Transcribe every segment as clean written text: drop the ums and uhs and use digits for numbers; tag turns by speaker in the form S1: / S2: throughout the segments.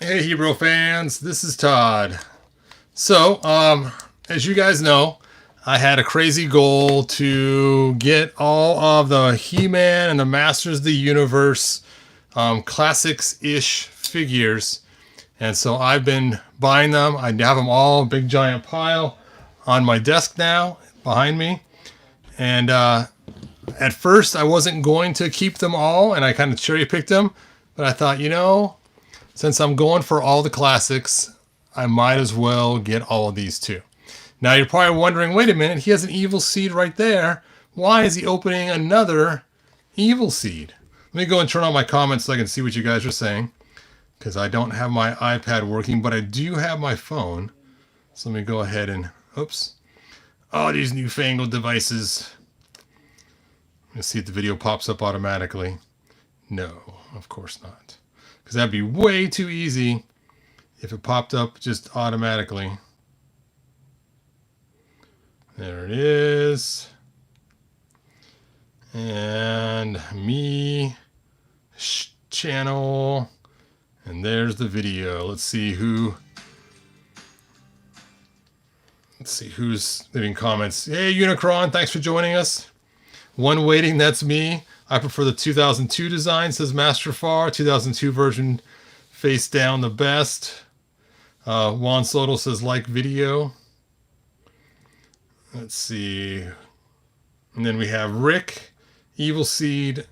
S1: Hey, Hero fans, this is Todd. So, as you guys know, I had a crazy goal to get all of the He-Man and the Masters of the Universe classics-ish figures. And so I've been buying them. I have them all, big giant pile, on my desk now, behind me. And at first, I wasn't going to keep them all, and I kind of cherry-picked them. But I thought, since I'm going for all the classics, I might as well get all of these too. Now you're probably wondering, wait a minute, he has an evil seed right there. Why is he opening another evil seed? Let me go and turn on my comments so I can see what you guys are saying, because I don't have my iPad working, but I do have my phone. So let me go ahead and, oops. Oh, these newfangled devices. Let's see if the video pops up automatically. No, of course not. Because that'd be way too easy if it popped up just automatically. There it is. And me, channel, and there's the video. Let's see who's leaving comments. Hey, Unicron, thanks for joining us. One waiting, that's me. I prefer the 2002 design, says Master Far. 2002 version face down the best. Juan Soto says like video. Let's see. And then we have Rick. Evil Seed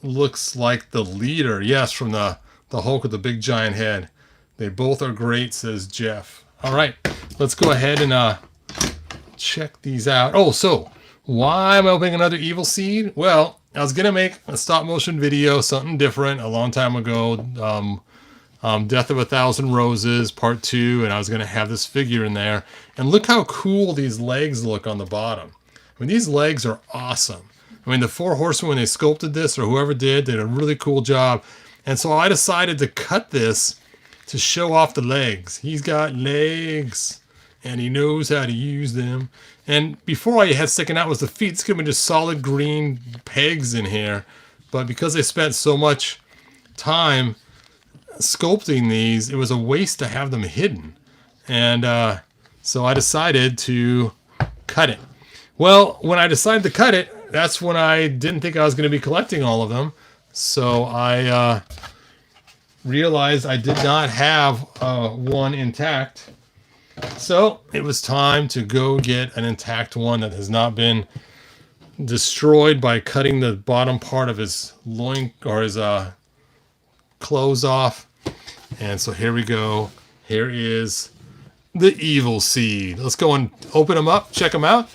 S1: looks like the leader. Yes, from the Hulk with the big giant head. They both are great, says Jeff. All right, let's go ahead and check these out. Oh, so why am I opening another Evil Seed? Well, I was going to make a stop motion video, something different, a long time ago. Death of a Thousand Roses, part 2, and I was going to have this figure in there. And look how cool these legs look on the bottom. I mean, these legs are awesome. I mean, the Four Horsemen, when they sculpted this, or whoever did a really cool job. And so I decided to cut this to show off the legs. He's got legs, and he knows how to use them. And before I had sticking out was the feet. It's going to be just solid green pegs in here. But because they spent so much time sculpting these, it was a waste to have them hidden. And so I decided to cut it. Well, when I decided to cut it, that's when I didn't think I was going to be collecting all of them. So I realized I did not have one intact. So it was time to go get an intact one that has not been destroyed by cutting the bottom part of his loin or his clothes off. And so here we go. Here is the Evil Seed. Let's go and open them up, check them out.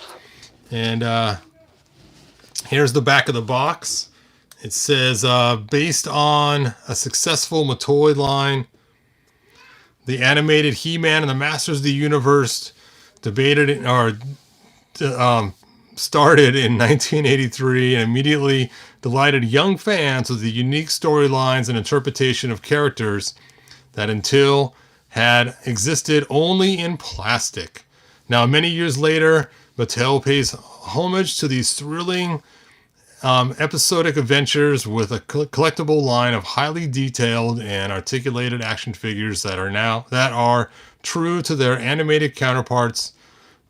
S1: And here's the back of the box. It says, based on a successful Matoi line, the animated He-Man and the Masters of the Universe started in 1983 and immediately delighted young fans with the unique storylines and interpretation of characters that until had existed only in plastic. Now, many years later, Mattel pays homage to these thrilling episodic adventures with a collectible line of highly detailed and articulated action figures that are true to their animated counterparts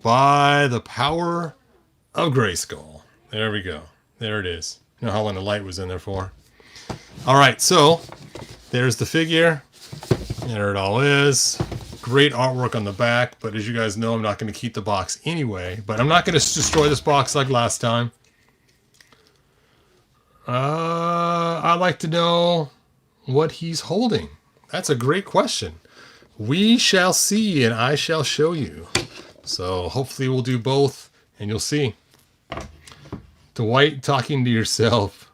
S1: by the power of Grayskull. There we go. There it is. You know how long the light was in there for. All right, so there's the figure. There it all is. Great artwork on the back, but as you guys know, I'm not going to keep the box anyway. But I'm not going to destroy this box like last time. I'd like to know what he's holding. That's a great question. We shall see, and I shall show you. So hopefully we'll do both, and you'll see. Dwight talking to yourself.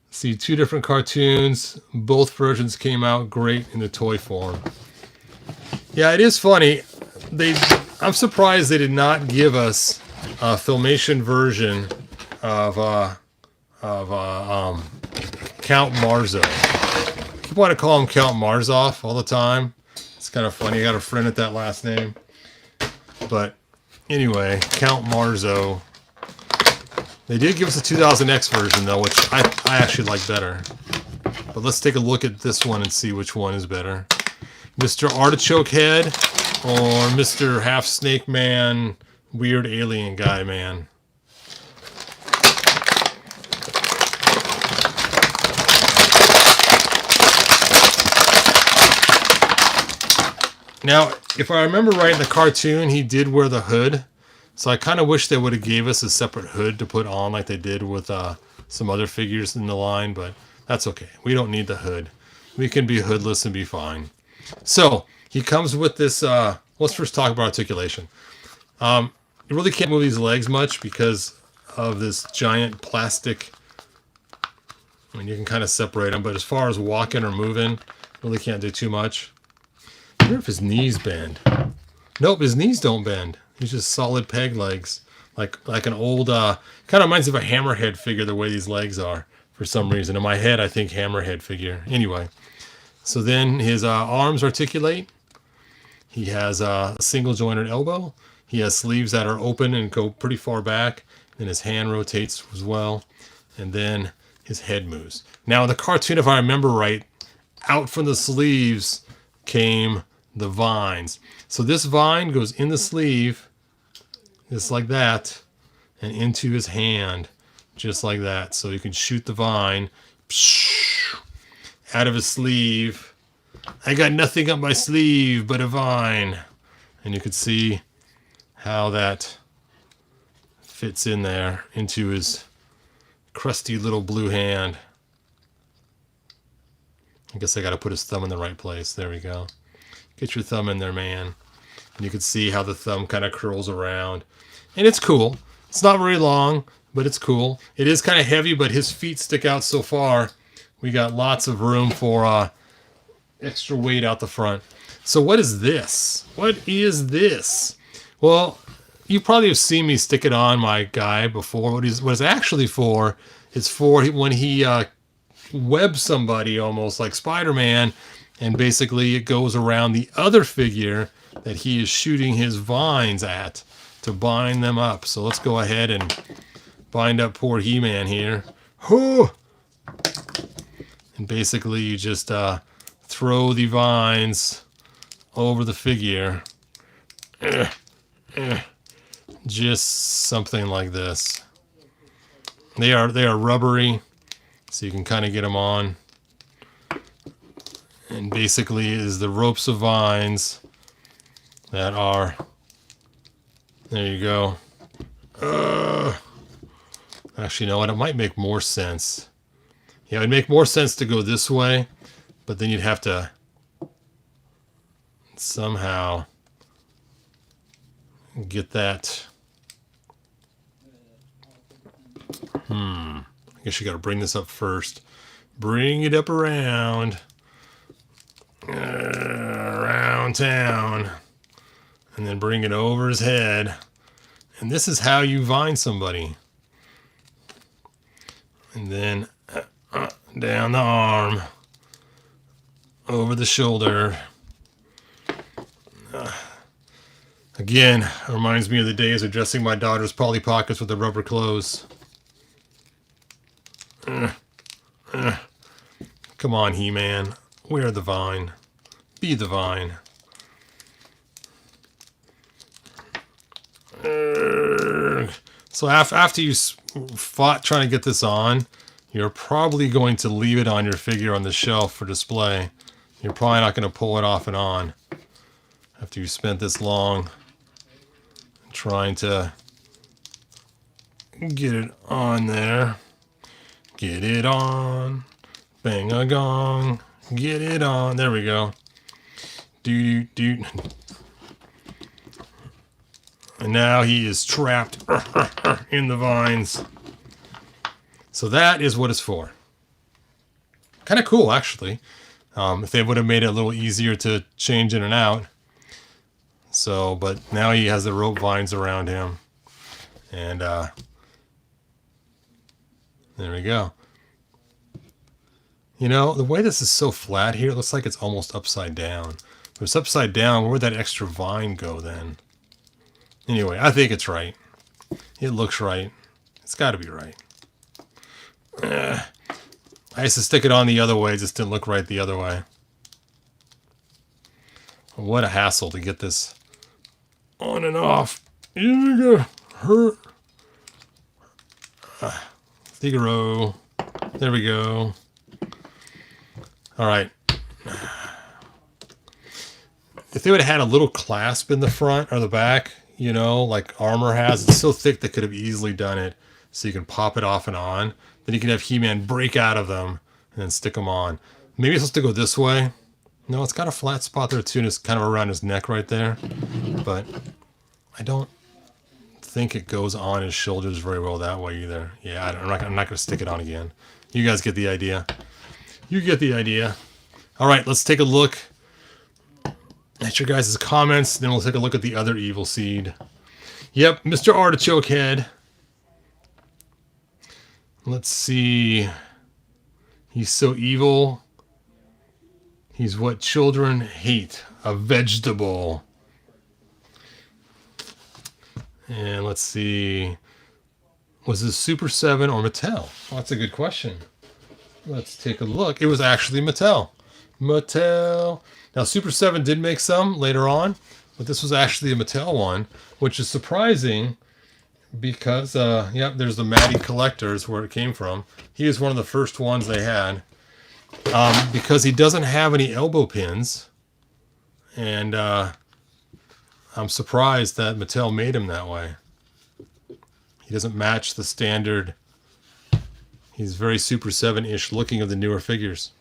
S1: See, 2 different cartoons. Both versions came out great in the toy form. Yeah, it is funny. I'm surprised they did not give us a Filmation version of Count Marzo. I keep wanting to call him Count Marzoff all the time. It's kind of funny. I got a friend at that last name. But anyway, Count Marzo. They did give us a 2000X version, though, which I actually like better. But let's take a look at this one and see which one is better. Mr. Artichoke Head or Mr. Half Snake Man, Weird Alien Guy Man. Now, if I remember right in the cartoon, he did wear the hood. So I kind of wish they would have gave us a separate hood to put on like they did with some other figures in the line, but that's okay. We don't need the hood. We can be hoodless and be fine. So he comes with this, let's first talk about articulation. You really can't move these legs much because of this giant plastic. I mean, you can kind of separate them, but as far as walking or moving, really can't do too much. I wonder if his knees bend. Nope, his knees don't bend. He's just solid peg legs. Like an old, kind of reminds me of a Hammerhead figure the way these legs are for some reason. In my head, I think Hammerhead figure. Anyway, so then his arms articulate. He has a single jointed elbow. He has sleeves that are open and go pretty far back. Then his hand rotates as well. And then his head moves. Now in the cartoon, if I remember right, out from the sleeves came the vines. So this vine goes in the sleeve, just like that, and into his hand, just like that. So you can shoot the vine out of his sleeve. I got nothing up my sleeve but a vine. And you can see how that fits in there into his crusty little blue hand. I guess I got to put his thumb in the right place. There we go. Get your thumb in there, man. And you can see how the thumb kind of curls around. And it's cool. It's not very long, but it's cool. It is kind of heavy, but his feet stick out so far. We got lots of room for extra weight out the front. So what is this? What is this? Well, you probably have seen me stick it on my guy before. What it's actually for is for when he webs somebody almost like Spider-Man, and basically it goes around the other figure that he is shooting his vines at to bind them up. So let's go ahead and bind up poor He-Man here. And basically you just throw the vines over the figure. Just something like this. They are rubbery, so you can kind of get them on. And basically is the ropes of vines that are, there you go. Actually, you know what? It might make more sense. Yeah, it would make more sense to go this way, but then you'd have to somehow get that. I guess you got to bring this up first. Bring it up around town, and then bring it over his head. And this is how you vine somebody. And then down the arm, over the shoulder. Again, reminds me of the days of dressing my daughter's Polly Pockets with the rubber clothes. Come on, He-Man. Wear the vine. Be the vine. So after you fought trying to get this on, you're probably going to leave it on your figure on the shelf for display. You're probably not going to pull it off and on after you spent this long trying to get it on there. Get it on. Bang a gong. Get it on. There we go. Do. And now he is trapped in the vines. So that is what it's for. Kind of cool, actually. If they would have made it a little easier to change in and out. So, but now he has the rope vines around him. And there we go. You know, the way this is so flat here, it looks like it's almost upside down. If it's upside down, where'd that extra vine go then? Anyway, I think it's right. It looks right. It's got to be right. I used to stick it on the other way. It just didn't look right the other way. What a hassle to get this on and off. Hurt. Figaro. There we go. All right. If they would have had a little clasp in the front or the back, you know, like Armor has, it's so thick they could have easily done it so you can pop it off and on. Then you can have He-Man break out of them and then stick them on. Maybe it's supposed to go this way. No, it's got a flat spot there too, and it's kind of around his neck right there. But I don't think it goes on his shoulders very well that way either. Yeah, I'm not going to stick it on again. You guys get the idea. You get the idea. All right, let's take a look at your guys' comments. Then we'll take a look at the other Evil Seed. Yep, Mr. Artichoke Head. Let's see. He's so evil. He's what children hate. A vegetable. And let's see. Was this Super 7 or Mattel? Oh, that's a good question. Let's take a look. It was actually Mattel. Mattel. Now, Super 7 did make some later on, but this was actually a Mattel one, which is surprising because, yep, there's the Matty Collectors where it came from. He was one of the first ones they had because he doesn't have any elbow pins, and I'm surprised that Mattel made him that way. He doesn't match the standard. He's very Super 7-ish looking of the newer figures.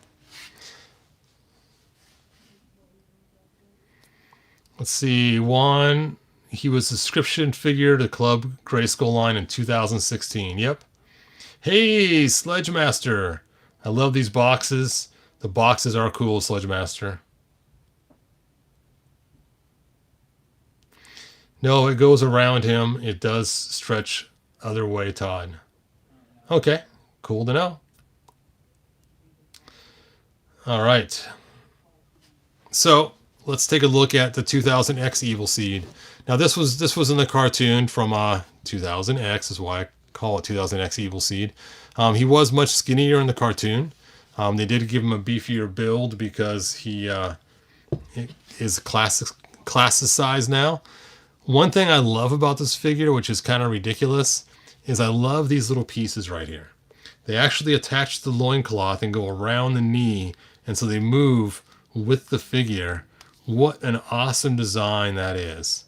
S1: Let's see. One, he was a subscription figure to Club Grayskull line in 2016. Yep. Hey, Sledgemaster. I love these boxes. The boxes are cool, Sledgemaster. No, it goes around him. It does stretch other way, Todd. Okay, cool to know. All right. So let's take a look at the 2000X Evil Seed. Now this was in the cartoon from 2000X, is why I call it 2000X Evil Seed. He was much skinnier in the cartoon. They did give him a beefier build because he is classicized now. One thing I love about this figure, which is kind of ridiculous, is I love these little pieces right here. They actually attach the loincloth and go around the knee, and so they move with the figure. What an awesome design that is.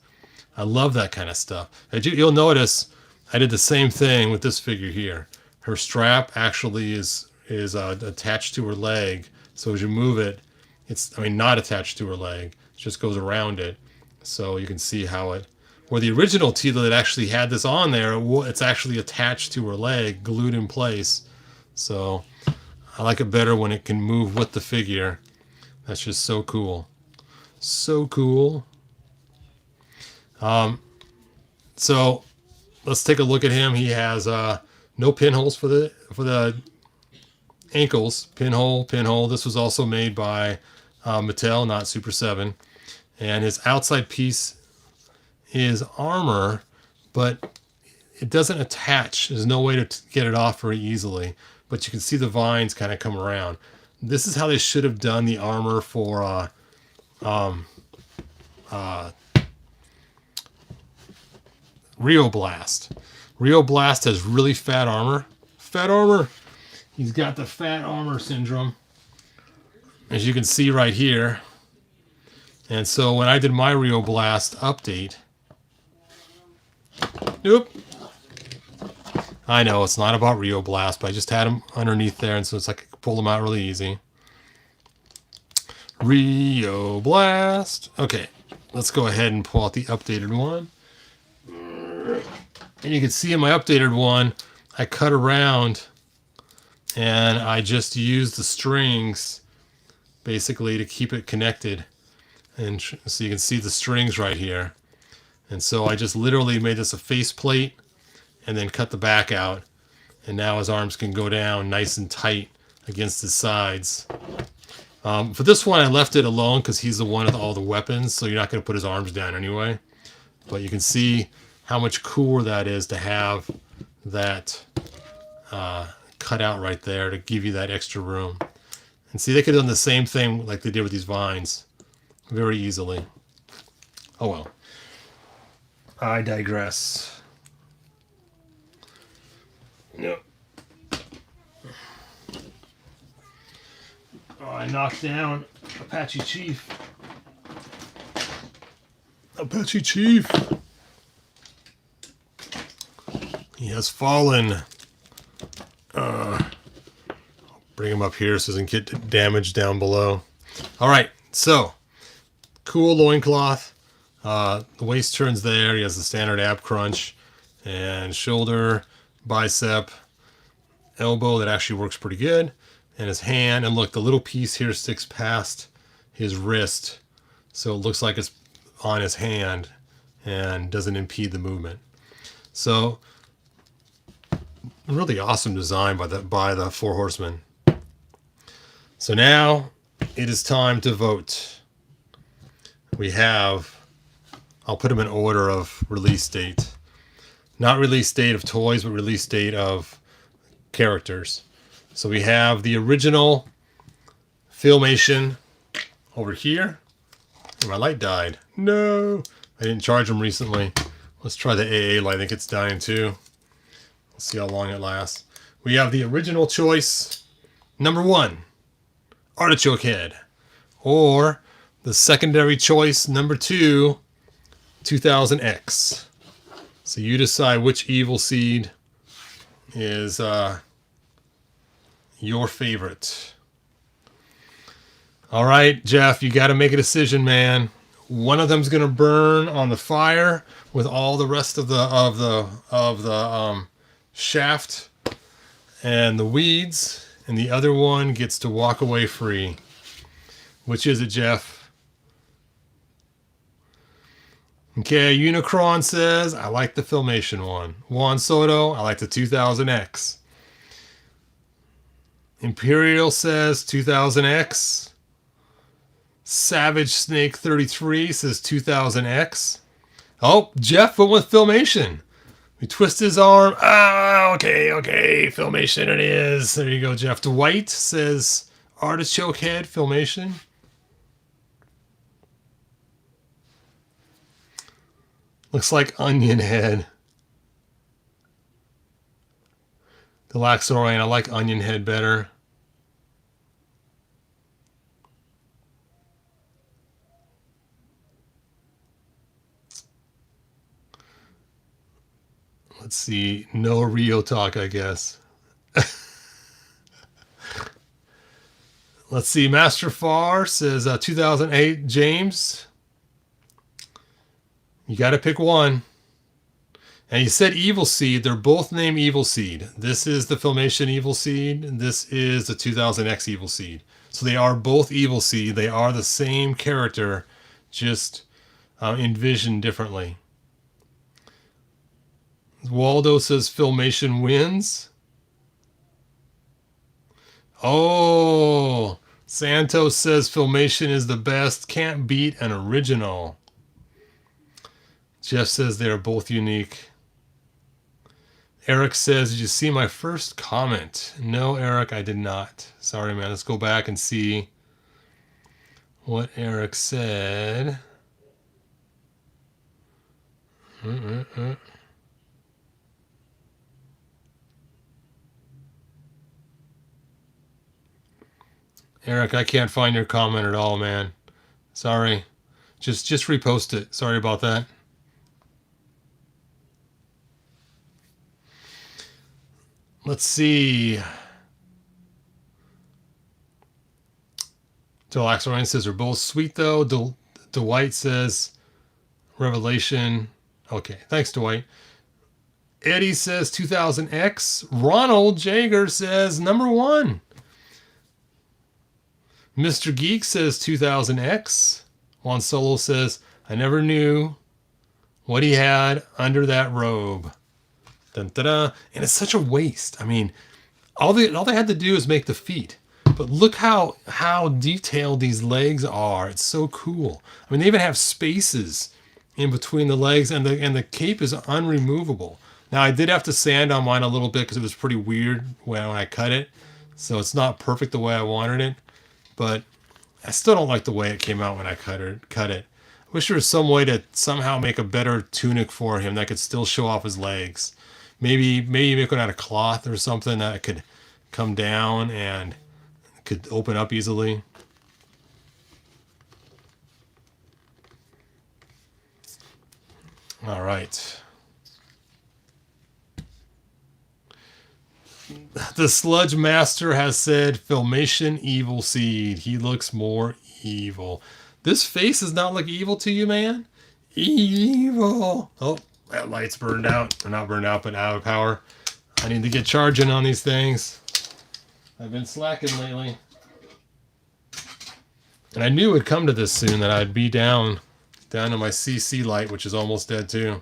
S1: I love that kind of stuff. You'll notice I did the same thing with this figure here. Her strap actually is attached to her leg, so as you move it, it's not attached to her leg. It just goes around it. So you can see how it, where the original Tila that actually had this on there, it's actually attached to her leg, glued in place. So I like it better when it can move with the figure. That's just so cool. So cool. So let's take a look at him. He has no pinholes for the ankles. Pinhole. This was also made by Mattel, not Super 7. And his outside piece is armor, but it doesn't attach. There's no way to get it off very easily, but you can see the vines kind of come around. This is how they should have done the armor for Rio Blast. Rio Blast has really fat armor. Fat armor. He's got the fat armor syndrome, as you can see right here. And so when I did my Rio Blast update, nope. I know it's not about Rio Blast, but I just had him underneath there, and so it's like I could pull them out really easy. Rio Blast. Okay, let's go ahead and pull out the updated one. And you can see in my updated one, I cut around and I just used the strings basically to keep it connected. And so you can see the strings right here. And so I just literally made this a faceplate and then cut the back out. And now his arms can go down nice and tight against his sides. For this one, I left it alone because he's the one with all the weapons, so you're not going to put his arms down anyway. But you can see how much cooler that is to have that cut out right there to give you that extra room. And see, they could have done the same thing like they did with these vines very easily. Oh well. I digress. No. Oh, I knocked down Apache Chief. Apache Chief. He has fallen. Bring him up here so he doesn't get damaged down below. All right, so cool loincloth. The waist turns there. He has the standard ab crunch and shoulder, bicep, elbow that actually works pretty good. And his hand, and look, the little piece here sticks past his wrist, so it looks like it's on his hand and doesn't impede the movement. So really awesome design by the Four Horsemen. So now it is time to vote. We have, I'll put them in order of release date. Not release date of toys, but release date of characters. So we have the original Filmation over here. Oh, my light died. No, I didn't charge them recently. Let's try the AA light. I think it's dying too. Let's see how long it lasts. We have the original choice, number 1, Artichoke Head. Or the secondary choice, number 2, 2000X. So you decide which evil seed is your favorite. All right, Jeff, you got to make a decision, man. One of them's gonna burn on the fire with all the rest of the shaft and the weeds, and the other one gets to walk away free. Which is it, Jeff? Okay, Unicron says, I like the Filmation one. Juan Soto, I like the 2000X. Imperial says 2000X. Savage Snake 33 says 2000X. Oh, Jeff went with Filmation. We twist his arm. Ah, okay, Filmation it is. There you go, Jeff. Dwight says Artichoke Head, Filmation. Looks like Onion Head. Deluxorian, I like Onion Head better. Let's see. No Rio talk, I guess. Let's see. Master Far says 2008 James. You got to pick one. And he said Evil Seed. They're both named Evil Seed. This is the Filmation Evil Seed, and this is the 2000X Evil Seed. So they are both Evil Seed. They are the same character, just envisioned differently. Waldo says Filmation wins. Oh, Santos says Filmation is the best. Can't beat an original. Jeff says they are both unique. Eric says, did you see my first comment? No, Eric, I did not. Sorry, man. Let's go back and see what Eric said. Eric, I can't find your comment at all, man. Sorry. Just repost it. Sorry about that. Let's see. Deluxorian says they're both sweet, though. Dwight says Revelation. Okay, thanks, Dwight. Eddie says 2000X. Ronald Jager says number 1. Mr. Geek says 2000X. Juan Solo says, I never knew what he had under that robe. Dun, da, da. And it's such a waste. I mean, all they had to do is make the feet. But look how detailed these legs are. It's so cool. I mean, they even have spaces in between the legs, and the cape is unremovable. Now, I did have to sand on mine a little bit because it was pretty weird when I cut it. So it's not perfect the way I wanted it. But I still don't like the way it came out when I cut it. I wish there was some way to somehow make a better tunic for him that could still show off his legs. Maybe make it out of cloth or something that could come down and could open up easily. All right. The Sludge Master has said, Filmation Evil Seed. He looks more evil. This face does not look evil to you, man? Evil. Oh, that light's burned out. Or not burned out, but out of power. I need to get charging on these things. I've been slacking lately. And I knew it would come to this soon, that I'd be down to my CC light, which is almost dead too.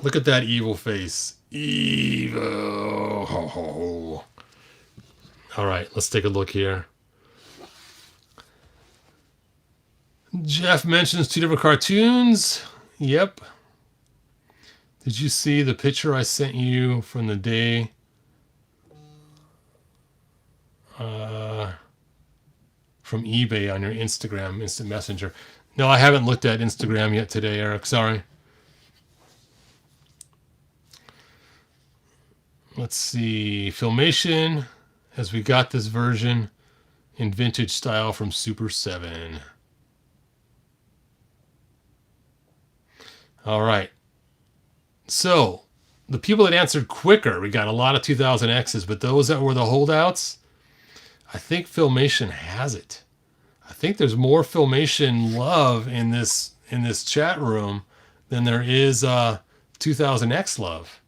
S1: Look at that evil face. Evil. Ho, ho, ho. All right, let's take a look here. Jeff mentions 2 different cartoons. Yep. Did you see the picture I sent you from the day? From eBay on your Instagram, Instant Messenger. No, I haven't looked at Instagram yet today, Eric. Sorry. Let's see. Filmation, as we got this version in vintage style from Super 7. All right. So, the people that answered quicker, we got a lot of 2000Xs, but those that were the holdouts, I think Filmation has it. I think there's more Filmation love in this chat room than there is 2000X love.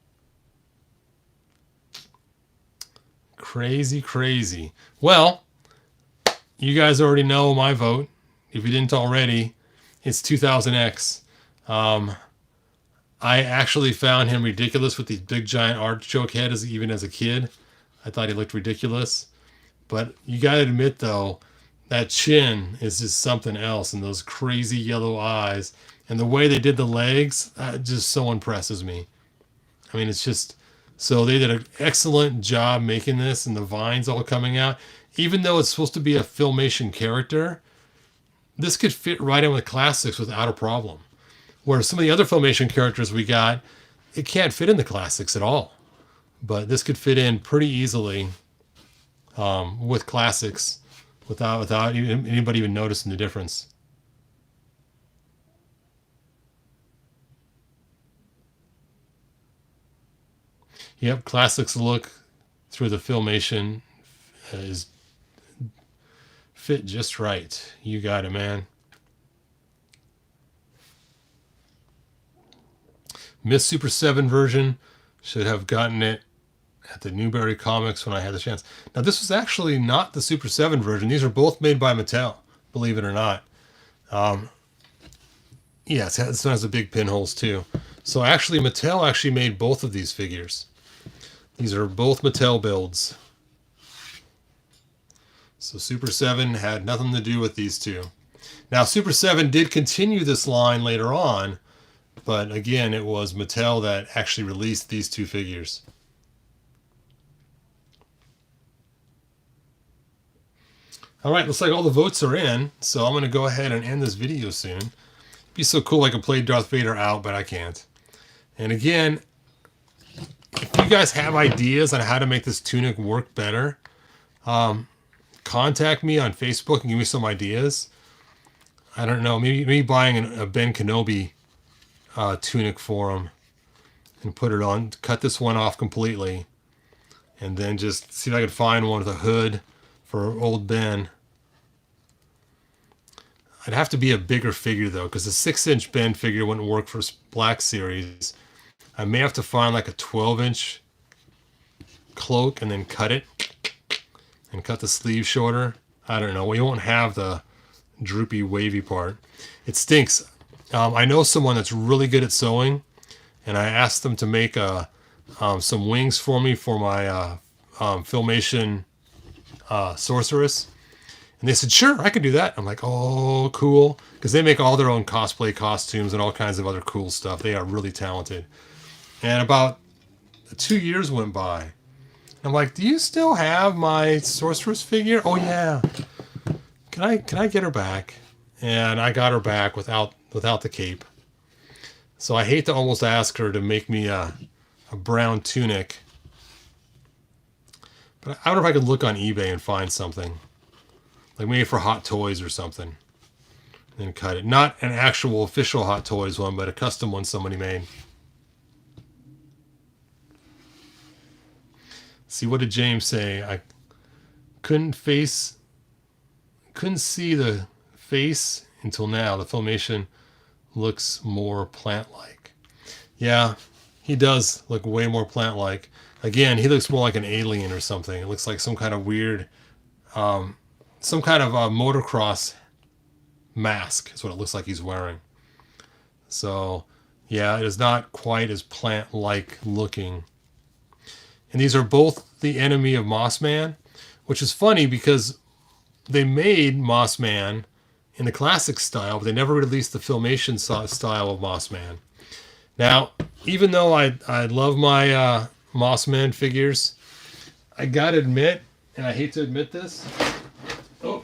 S1: Crazy, crazy. Well, you guys already know my vote. If you didn't already, it's 2000X. I actually found him ridiculous with these big giant artichoke head even as a kid. I thought he looked ridiculous. But you got to admit, though, that chin is just something else. And those crazy yellow eyes. And the way they did the legs just so impresses me. I mean, it's just... So they did an excellent job making this, and the vines all coming out. Even though it's supposed to be a Filmation character, this could fit right in with classics without a problem. Whereas some of the other Filmation characters we got, it can't fit in the classics at all. But this could fit in pretty easily with classics without anybody even noticing the difference. Yep, classics look through the Filmation is fit just right. You got it, man. Miss Super 7 version, should have gotten it at the Newberry Comics when I had the chance. Now, this was actually not the Super 7 version. These are both made by Mattel, believe it or not. Yeah, this one has the big pinholes too. So actually, Mattel actually made both of these figures. These are both Mattel builds. So Super 7 had nothing to do with these two. Now, Super 7 did continue this line later on, but again, it was Mattel that actually released these two figures. All right, looks like all the votes are in, so I'm going to go ahead and end this video soon. It'd be so cool I could play Darth Vader out, but I can't. And again, if you guys have ideas on how to make this tunic work better, contact me on Facebook and give me some ideas. I don't know, maybe buying a Ben Kenobi tunic for him and put it on, cut this one off completely, and then just see if I could find one with a hood for old Ben. I'd have to be a bigger figure though, because a 6-inch Ben figure wouldn't work for Black Series. I may have to find like a 12-inch cloak and then cut it and cut the sleeve shorter. I don't know. We won't have the droopy, wavy part. It stinks. I know someone that's really good at sewing, and I asked them to make some wings for me for my Filmation sorceress. And they said, sure, I could do that. I'm like, oh, cool. Because they make all their own cosplay costumes and all kinds of other cool stuff. They are really talented. And about 2 years went by. I'm like, do you still have my sorceress figure? Oh yeah. Can I get her back? And I got her back without the cape. So I hate to almost ask her to make me a brown tunic. But I wonder if I could look on eBay and find something. Like maybe for Hot Toys or something. And cut it. Not an actual official Hot Toys one, but a custom one somebody made. See, what did James say? I couldn't see the face until now. The filmation looks more plant-like. Yeah, he does look way more plant-like. Again, he looks more like an alien or something. It looks like some kind of weird, some kind of motocross mask is what it looks like he's wearing. So, yeah, it is not quite as plant-like looking. And these are both the enemy of Mossman, which is funny because they made Mossman in the classic style, but they never released the filmation style of Mossman. Now, even though I love my Mossman figures, I gotta admit, and I hate to admit this, oh,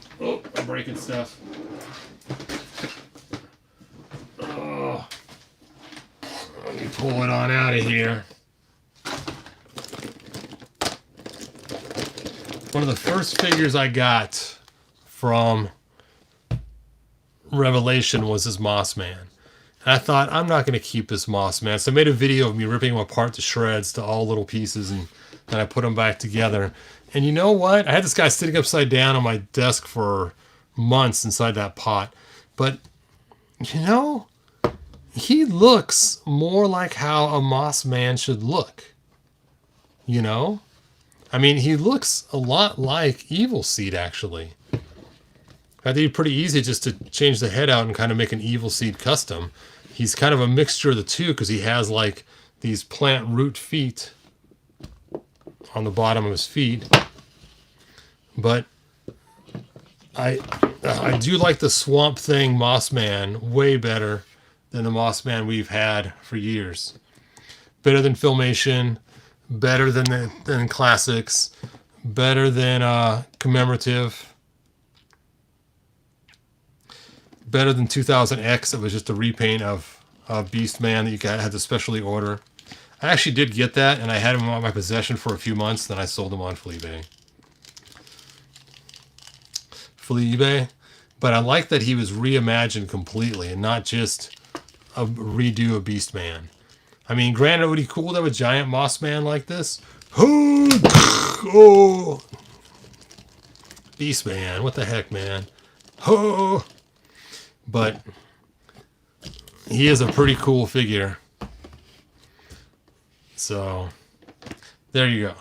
S1: I'm breaking stuff. Oh, let me pull it on out of here. One of the first figures I got from Revelation was this Mossman. And I thought, I'm not going to keep this Mossman. So I made a video of me ripping him apart to shreds to all little pieces, and then I put them back together. And you know what? I had this guy sitting upside down on my desk for months inside that pot. But, you know, he looks more like how a Mossman should look. You know? I mean, he looks a lot like Evil Seed, actually. I think it's pretty easy just to change the head out and kind of make an Evil Seed custom. He's kind of a mixture of the two because he has like these plant root feet on the bottom of his feet. But I do like the Swamp Thing Mossman way better than the Mossman we've had for years. Better than Filmation. Better than classics, better than commemorative, better than 2000X. It was just a repaint of Beastman that you had to specially order. I actually did get that, and I had him in my possession for a few months. Then I sold him on eBay. But I like that he was reimagined completely and not just a redo of Beastman. I mean, granted, would it be cool to have a giant Mossman like this? Oh, Beastman, what the heck, man? Oh, but he is a pretty cool figure. So, there you go.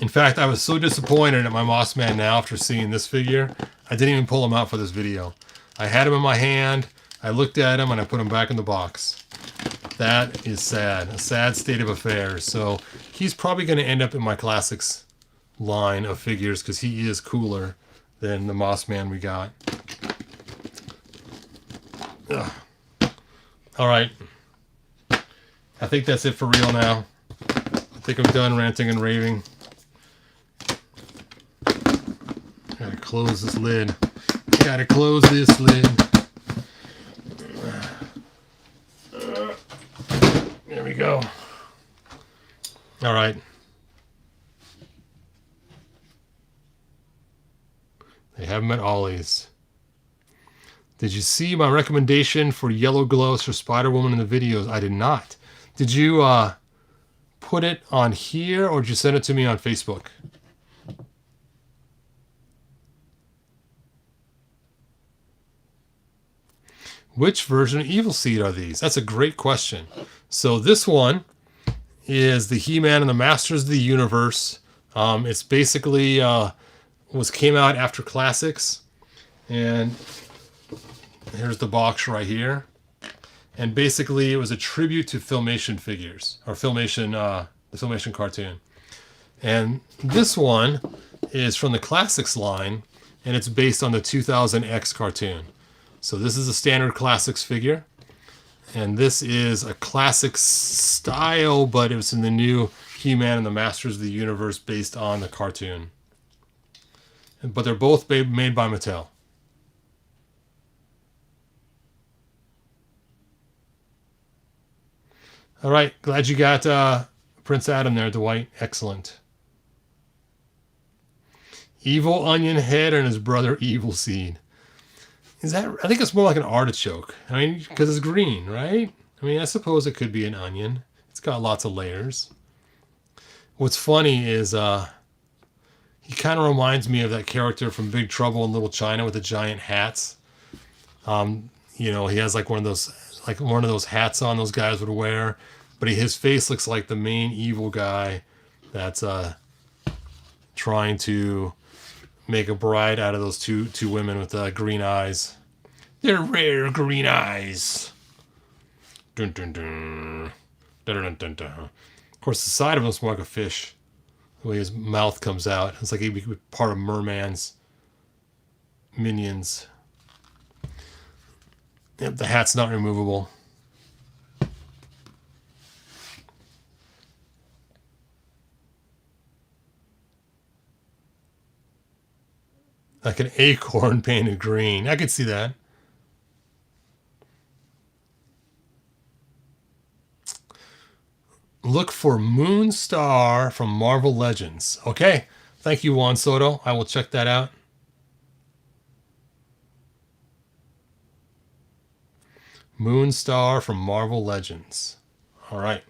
S1: In fact, I was so disappointed at my Mossman now after seeing this figure, I didn't even pull him out for this video. I had him in my hand, I looked at him, and I put him back in the box. That is sad. A sad state of affairs. So he's probably going to end up in my classics line of figures because he is cooler than the Mossman we got. Ugh. All right. I think that's it for real now. I think I'm done ranting and raving. Gotta close this lid. Gotta close this lid. There we go. All right. They have them at Ollie's. Did you see my recommendation for yellow gloves for Spider-Woman in the videos? I did not. Did you put it on here or did you send it to me on Facebook? Which version of Evil Seed are these? That's a great question. So this one is the He-Man and the Masters of the Universe. It's basically came out after Classics. And here's the box right here. And basically it was a tribute to Filmation figures. Or Filmation, the Filmation cartoon. And this one is from the Classics line. And it's based on the 2000X cartoon. So this is a standard Classics figure. And this is a classic style, but it was in the new He-Man and the Masters of the Universe based on the cartoon. But they're both made by Mattel. All right, glad you got Prince Adam there, Dwight. Excellent. Evil Onion Head and his brother Evil Seed. Is that? I think it's more like an artichoke. I mean, because it's green, right? I mean, I suppose it could be an onion. It's got lots of layers. What's funny is he kind of reminds me of that character from Big Trouble in Little China with the giant hats. You know, he has like one of those hats on those guys would wear, but his face looks like the main evil guy that's trying to make a bride out of those two women with green eyes. They're rare green eyes. Dun, dun, dun. Dun, dun, dun, dun. Of course, the side of him looks more like a fish. The way his mouth comes out. It's like he'd be part of Merman's minions. Yep, the hat's not removable. Like an acorn painted green. I could see that. Look for Moonstar from Marvel Legends. Okay. Thank you, Juan Soto. I will check that out. Moonstar from Marvel Legends. All right.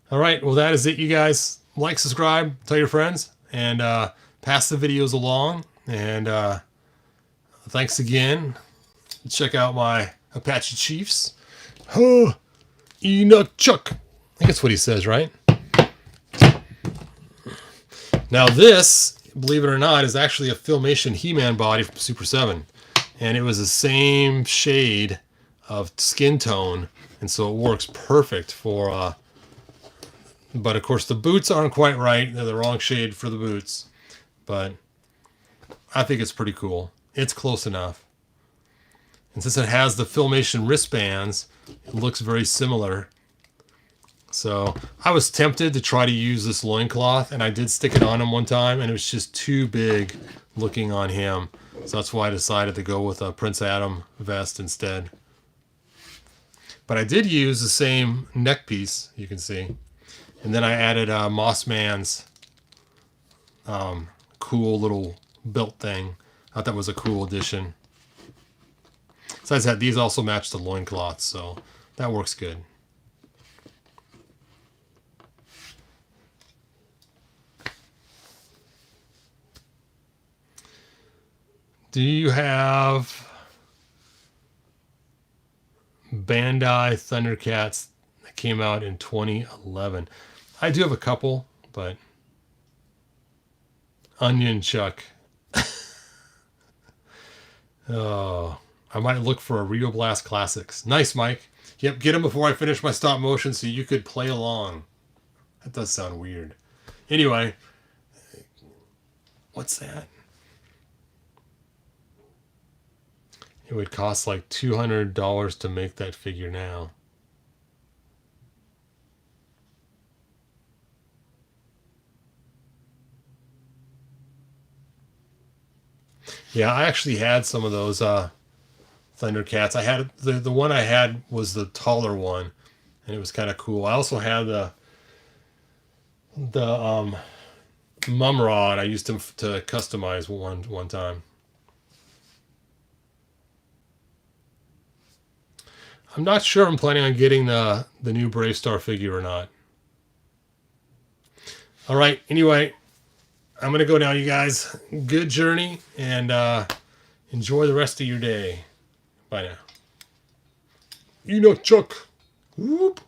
S1: All right. Well, that is it, you guys. Like, subscribe, tell your friends, and pass the videos along. And thanks again. Check out my Apache Chiefs. Huh. Enoch Chuck. I think that's what he says, right? Now this, believe it or not, is actually a Filmation He-Man body from Super 7. And it was the same shade of skin tone. And so it works perfect for... but of course the boots aren't quite right. They're the wrong shade for the boots. But I think it's pretty cool. It's close enough. And since it has the Filmation wristbands, it looks very similar. So I was tempted to try to use this loincloth, and I did stick it on him one time, and it was just too big looking on him. So that's why I decided to go with a Prince Adam vest instead. But I did use the same neck piece, you can see. And then I added Moss Man's cool little belt thing. I thought that was a cool addition. Besides that, these also match the loincloths, so that works good. Do you have Bandai Thundercats that came out in 2011? I do have a couple, but Onion Chuck. Oh, I might look for a Rio Blast Classics. Nice, Mike. Yep, get them before I finish my stop motion so you could play along. That does sound weird. Anyway, what's that? It would cost like $200 to make that figure now. Yeah, I actually had some of those Thundercats. I had the one I had was the taller one, and it was kind of cool. I also had the Mumrod. I used him to customize one time. I'm not sure I'm planning on getting the new Brave Star figure or not. All right. Anyway, I'm going to go now, you guys. Good journey, and enjoy the rest of your day. Bye now. Enoch Chuck. Whoop.